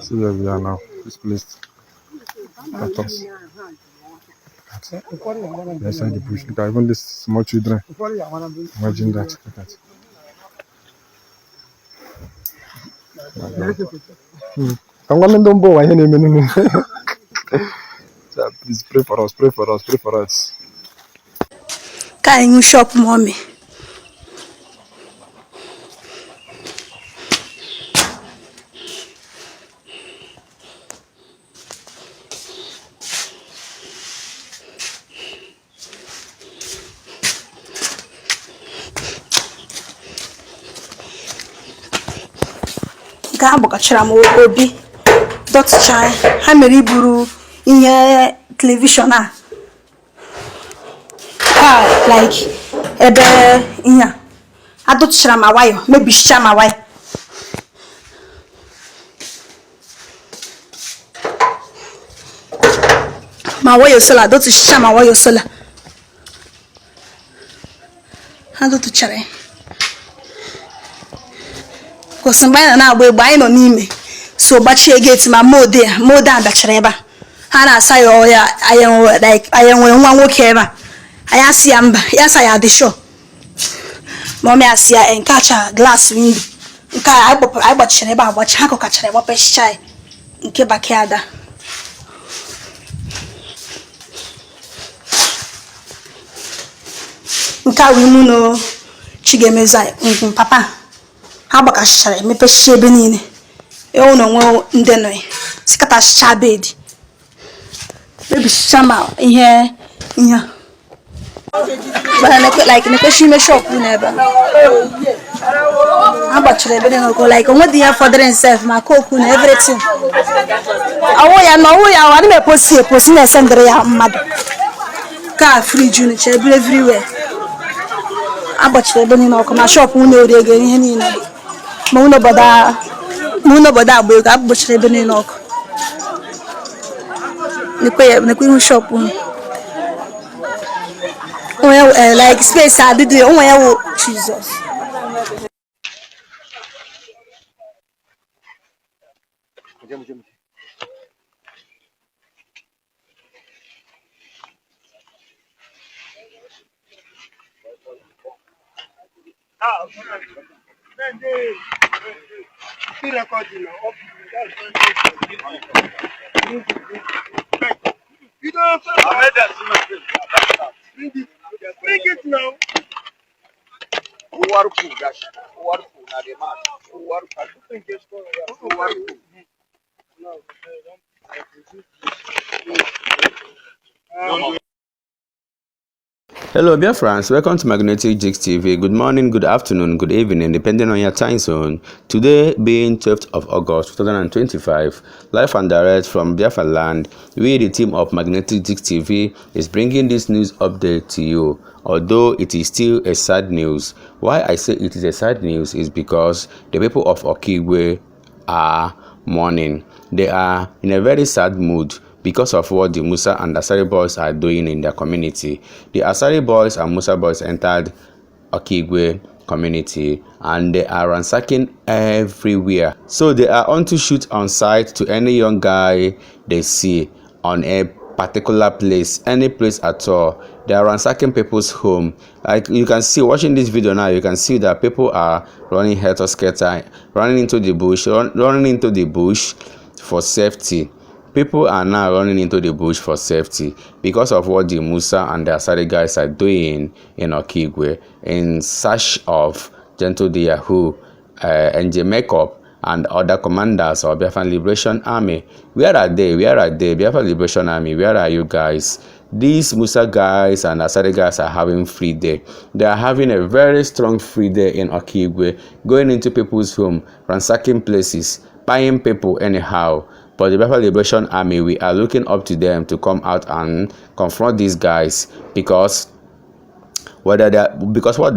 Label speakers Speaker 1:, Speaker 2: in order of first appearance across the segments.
Speaker 1: See where we are now. This place. At us. Inside the bush. Look at even these small children. Imagine that. Look at. I'm going to go. Please pray for us. Pray for us. Pray for us.
Speaker 2: Can you shop, mommy? Gabokachara mo obi dot chai ha mere iburu ihe television a like ebe ihe adochara ma wayo mebisha ma wayo sola dochara ma wayo sola adochara Kosambana na agba egbe anyị nọ n'ime so gbachie gate ma mode adachara ebe a ha na-asa ya ya anyị nwere nwa nwoke ebe a anyị asị ya mba ya sa ya dị sure mommy asị ya nkacha glass window nke anyị gbachara ebe a gbachi ha kọkachara gbapeshicha ya nke bakiada nke a wee mụ no chigemeza papa Abakashara, me peshe benine. You know, ndeno. Sikata shabed. Maybe shama here. But I like me peshe me shop never. Abakashara benine go like what the year for themselves, my cook and everything. I want me post in sendere ya mad. Car free junior everywhere. Abakashara benine go my shop no dey again. Muno bada abu ga abuchire ebe ni nok nekwe shop like space adidi onwe ya wo Jesus
Speaker 3: Bring it now.
Speaker 4: Hello Biafrans, welcome to Magnetic Jigs TV. Good morning, good afternoon, good evening, depending on your time zone. Today being 12th of August 2025, live and direct from Biafra land, we the team of Magnetic Jigs TV is bringing this news update to you. Although it is still a sad news. Why I say it is a sad news is because the people of Okigwe are mourning. They are in a very sad mood because of what the Musa and Asari boys are doing in their community. The Asari boys and Musa boys entered Okigwe community and they are ransacking everywhere. So they are on to shoot on sight to any young guy they see on a particular place, any place at all. They are ransacking people's home. Like you can see, watching this video now, you can see that people are running helter-skelter, running into the bush, running into the bush for safety. People are now running into the bush for safety because of what the Musa and the Asari guys are doing in Okigwe in search of Gentle Diyahu, NJ Makeup, and other commanders of Biafran Liberation Army. Where are they? Where are they? Biafran Liberation Army, where are you guys? These Musa guys and Asari guys are having free day. They are having a very strong free day in Okigwe, going into people's home, ransacking places, buying people anyhow. But the Biafran Liberation Army, we are looking up to them to come out and confront these guys because what they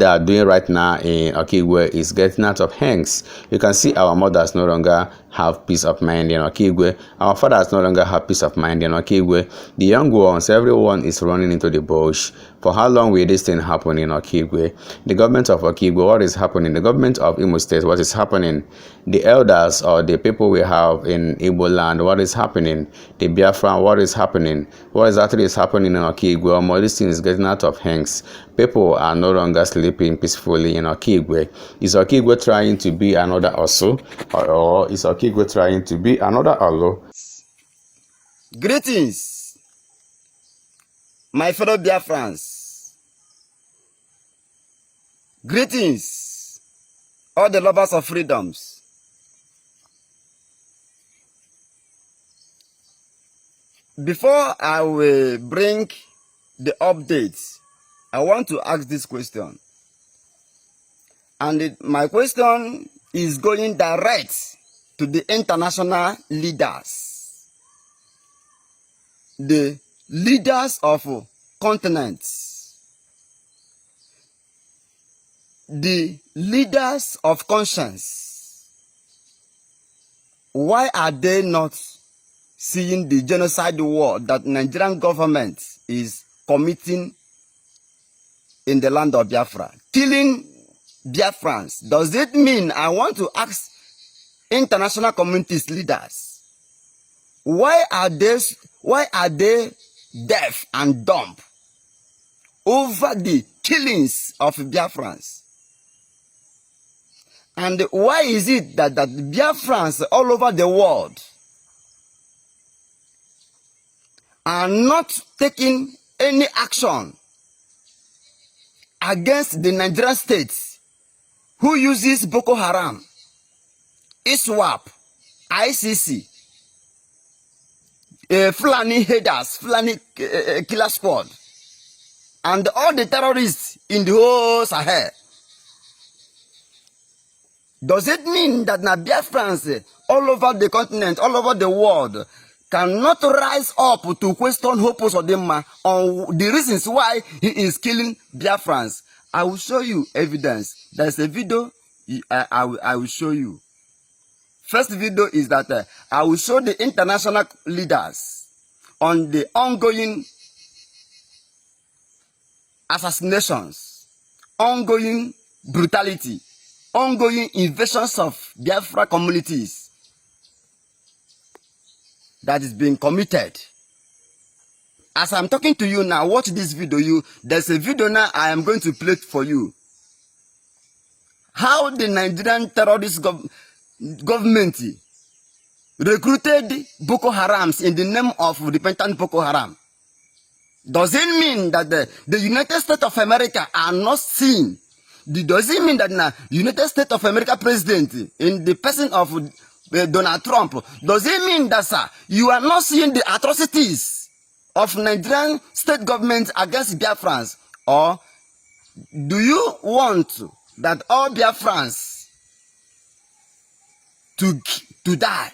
Speaker 4: are doing right now in Okigwe is getting out of hands. You can see our mothers no longer have peace of mind in Okigwe. Our fathers no longer have peace of mind in Okigwe. The young ones, everyone is running into the bush For how long will this thing happen in Okigwe? The government of Okigwe, what is happening? The government of Imo State, what is happening? The elders or the people we have in Igbo land, what is happening? The Biafran, what is happening? What exactly is happening in Okigwe? All this thing is getting out of hands. People are no longer sleeping peacefully in Okigwe. Is Okigwe trying to be another Osu? Or is Okigwe trying to be another Olo?
Speaker 5: Greetings, my fellow Biafrans. Greetings, all the lovers of freedoms. Before I will bring the updates, I want to ask this question. And my question is going direct to the international leaders, the leaders of continents, the leaders of conscience. Why are they not seeing the genocide war that Nigerian government is committing in the land of Biafra, killing Biafrans? Does it mean, I want to ask international communities leaders, why are they deaf and dumb over the killings of Biafrans? And why is it that Biafrans all over the world are not taking any action against the Nigerian state who uses Boko Haram, ISWAP, ICC, Fulani headers, Fulani killer squad, and all the terrorists in the whole Sahel? Does it mean that now Biafrans all over the continent, all over the world, cannot rise up to question Hopos Odema on the reasons why he is killing Biafrans? I will show you evidence. There's a video I will show you. First video is that I will show the international leaders on the ongoing assassinations, ongoing brutality, ongoing invasions of Biafra communities that is being committed. As I'm talking to you now, watch this video. There's a video now I am going to play for you. How the Nigerian terrorist government recruited Boko Harams in the name of repentant Boko Haram. Does it mean that the United States of America are not seeing? Does it mean that the United States of America president, in the person of Donald Trump, does it mean that, sir, you are not seeing the atrocities of Nigerian state government against Biafrans? Or do you want that all Biafrans to die?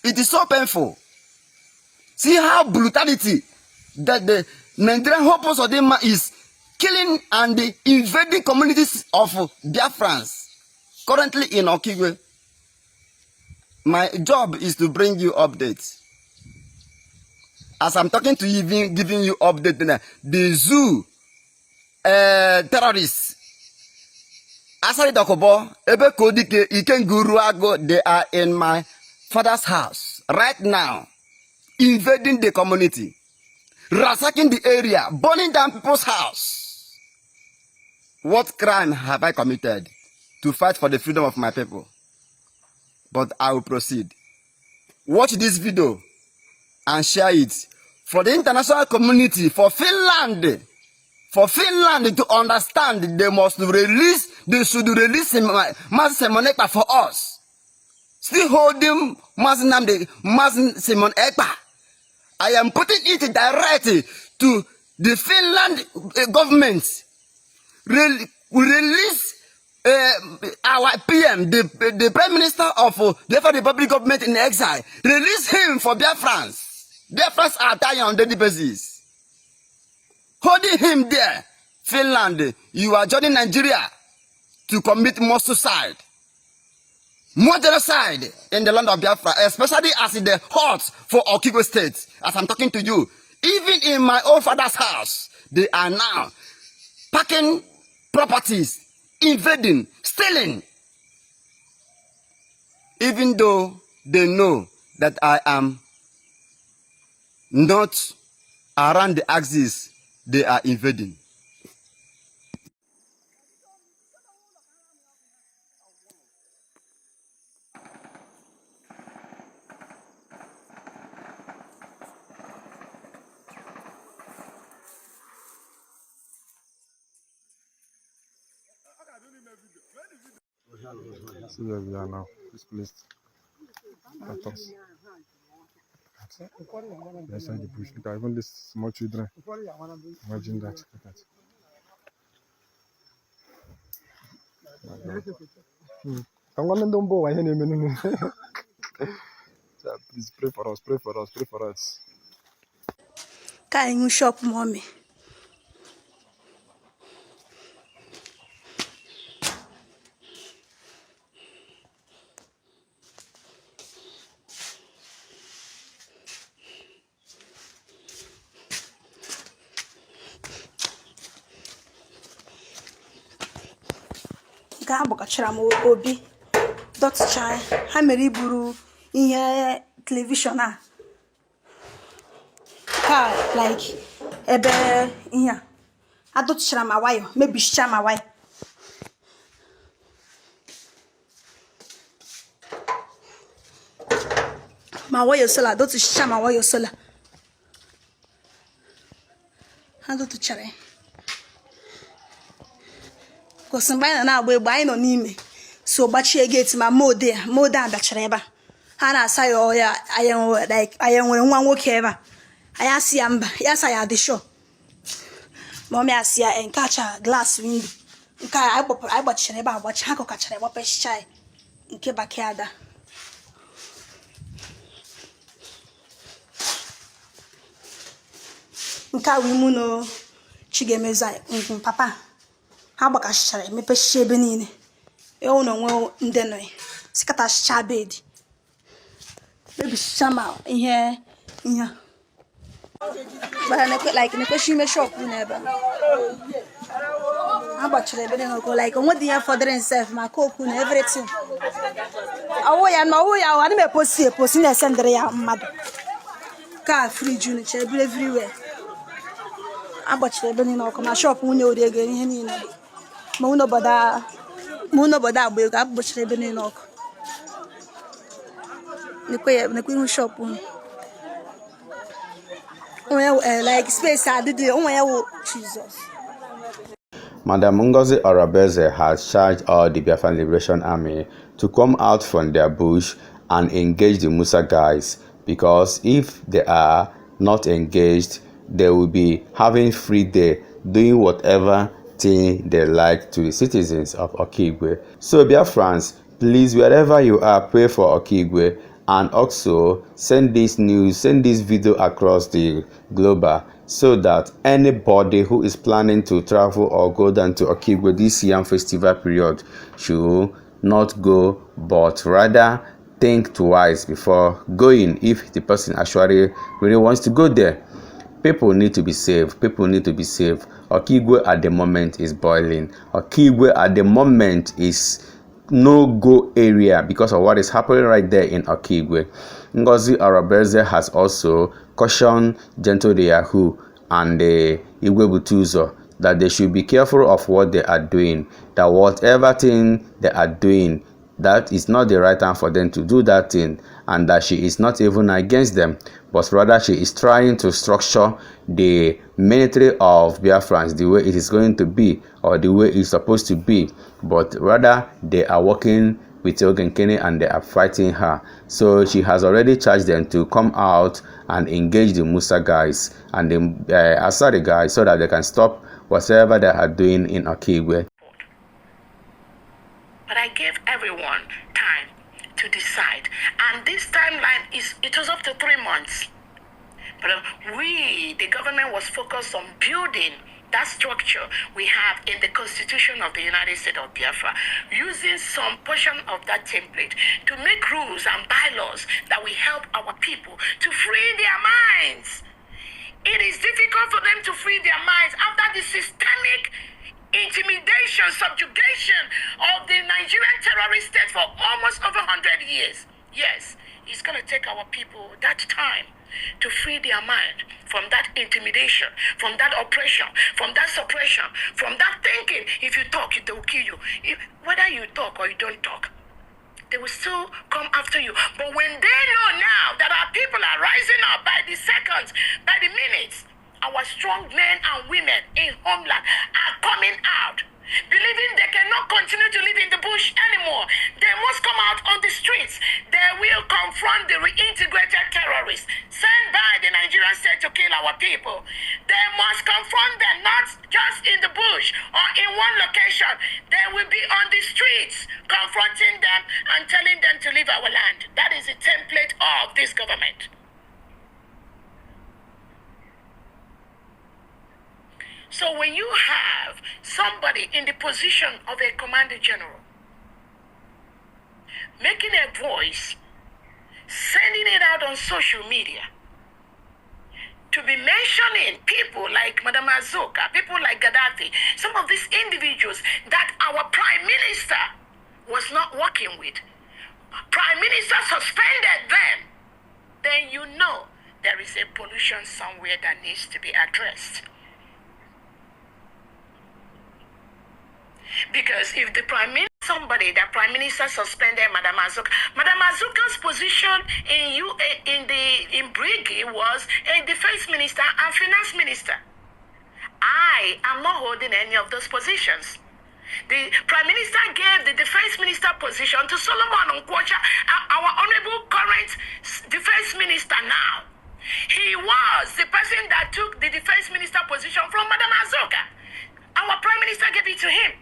Speaker 5: It is so painful. See how brutality that the Nigerian Hopos Odema is killing and invading communities of Biafrans currently in Okigwe. My job is to bring you updates. As I'm talking to you, giving you updates, the zoo terrorists, Asari Dokobo, Ebe Kodike, Ikenguruago, they are in my father's house right now, invading the community, ransacking the area, burning down people's house. What crime have I committed to fight for the freedom of my people? But I will proceed. Watch this video and share it for the international community, for Finland. For Finland to understand, they should release Mas Simon Ekpa for us. Still holding Mas Simon Ekpa. I am putting it directly to the Finland government. Release our PM, the Prime Minister of the Biafra Republic government in exile. Release him for Biafrans. Biafrans are dying on daily basis. Holding him there, Finland, you are joining Nigeria to commit more suicide, more genocide in the land of Biafra, especially as in the heart for Okigwe State. As I'm talking to you, even in my own father's house, they are now packing properties, invading, stealing. Even though they know that I am not around the axis they are invading.
Speaker 1: See where we are now, displaced. At us. Inside the bush. Look at even these small children. Imagine that. Look at. I'm going to go. Please pray for us, pray for us, pray for us.
Speaker 2: Can you shop mommy? Ga gbakachara m obi dọtịcha ha mere iburu ihe television a ka like ebe ihe a adọtịchara ma wire mebishicha ma wire sola dọtịchara ma wire sola ha dọtịchara because mgbe anyị na-agba egbe anyị nọ n'ime so gbachie gate ma mode a dachara ebe a ha na-asa ya ọya anyị nwere nwa nwoke ebe a anyị asị ya mba ya asa ya dị sure ma ọmị asị ya nke acha glass window nke anyị gbachara ebe a gbachi ha kọkachara agbapeshicha ya nke bakiada nke a wee mụ na Chigemeza papa ha gbakashichara emepechicha ebe niile ewu na onwe ndị nọ sikatachicha bed mebisicha ma ihe bara na-ekwechi ime shop n'ebe ha gbachara ebe niile ọkụ like onwe dị ihe fọdụrụ nsef ma koku na everything ọwụ ya adị m eposi na-esendịrị ya mmadụ ka friji nụcha ebe everywhere agbachara ebe niile ọkụ ma shop nwunye oriego ihe niile ma unu obodo agba ego agbochara ebe niile ọkụ nekwe ihu shop unu onwe like space adịdị onwe ya wụ Jesus.
Speaker 4: Madam Ngozi Arabeze has charged all the Biafran Liberation Army to come out from their bush and engage the Musa guys, because if they are not engaged, they will be having free day doing whatever thing they like to the citizens of Okigwe. So Biafrans, please, wherever you are, pray for Okigwe, and also send this news, send this video across the globe, so that anybody who is planning to travel or go down to Okigwe this Yam festival period should not go, but rather think twice before going if the person actually really wants to go there. People need to be safe. People need to be safe. Okigwe at the moment is boiling. Okigwe at the moment is no-go area because of what is happening right there in Okigwe. Ngozi Arabeze has also cautioned Gentle the Yahoo and the Igwebutuzo that they should be careful of what they are doing, that whatever thing they are doing, that is not the right time for them to do that thing, and that she is not even against them, but rather she is trying to structure the military of Biafrans the way it is going to be, or the way it's supposed to be, but rather they are working with Ogenkene and they are fighting her. So she has already charged them to come out and engage the Musa guys and the Asari guys so that they can stop whatever they are doing in Okigwe.
Speaker 6: But I gave everyone time to decide, and this timeline it was up to 3 months. But the government was focused on building that structure we have in the Constitution of the United States of Biafra, using some portion of that template to make rules and bylaws that will help our people to free their minds. It is difficult for them to free their minds after the systemic intimidation, subjugation of the Nigerian terrorist state for almost over 100 years. Yes, it's going to take our people that time to free their mind from that intimidation, from that oppression, from that suppression, from that thinking, if you talk, they will kill you. Whether you talk or you don't talk, they will still come after you. But when they know now that our people are rising up by the seconds, by the minutes, our strong men and women in homeland are coming out, believing they cannot continue to live in the bush anymore. They must come out on the streets. They will confront the reintegrated terrorists sent by the Nigerian state to kill our people. They must confront them, not just in the bush or in one location. They will be on the streets confronting them and telling them to leave our land. That is the template of this government. So when you have somebody in the position of a commander general making a voice, sending it out on social media, to be mentioning people like Madam Azoka, people like Gaddafi, some of these individuals that our Prime Minister was not working with, Prime Minister suspended them, then you know there is a pollution somewhere that needs to be addressed. Because if the Prime Minister suspended Madam Azuka's position in Briggy was a defense minister and finance minister. I am not holding any of those positions. The Prime Minister gave the defense minister position to Solomon Nkwocha, our honorable current defense minister now. He was the person that took the defense minister position from Madam Azuka. Our Prime Minister gave it to him.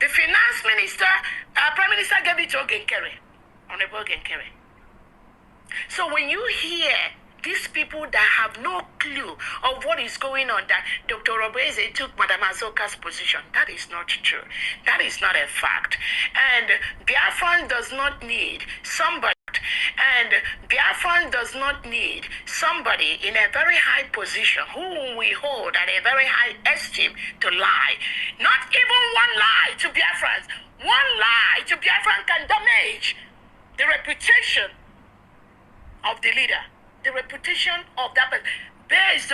Speaker 6: The finance minister, Prime Minister gave it to Ogenkere, Honorable Ogenkere. So when you hear these people that have no clue of what is going on, that Dr. Obeze took Madam Azoka's position, that is not true. That is not a fact. And Biafran does not need somebody. And Biafran does not need somebody in a very high position whom we hold at a very high esteem to lie. Not even one lie to Biafrans. One lie to Biafran can damage the reputation of the leader, the reputation of that person, based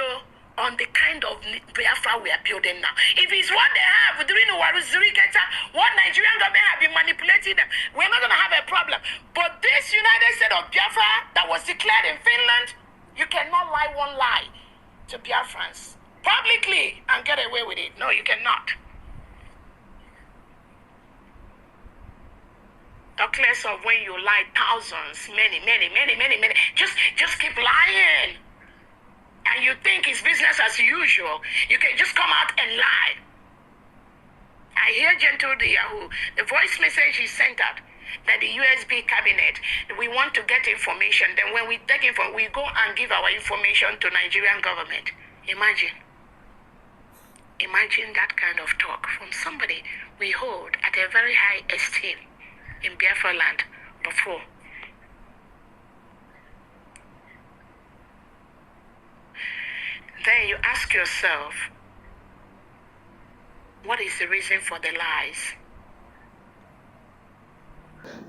Speaker 6: on the kind of Biafra we are building now. If it's what they have during the what Nigerian government have been manipulating them, we're not going to have a problem. But this United States of Biafra that was declared in Finland, you cannot lie one lie to Biafrans publicly and get away with it. No, you cannot. Talk less of when you lie thousands, many. Just keep lying. And you think it's business as usual. You can just come out and lie. I hear Gentle the Yahoo, the voice message he sent out, that the USB cabinet, we want to get information. Then when we take information, we go and give our information to Nigerian government. Imagine that kind of talk from somebody we hold at a very high esteem in Biafra land before. Then you ask yourself, what is the reason for the lies?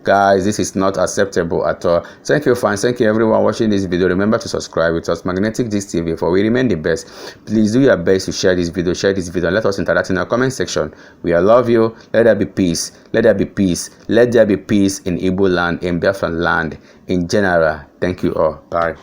Speaker 4: Guys, this is not acceptable at all. Thank you, fans. Thank you, everyone watching this video. Remember to subscribe with us, Magnetic Gist TV, for we remain the best. Please do your best to share this video, and let us interact in our comment section. We all love you. Let there be peace. Let there be peace. Let there be peace in Igbo land, in Biafran land, in general. Thank you all. Bye.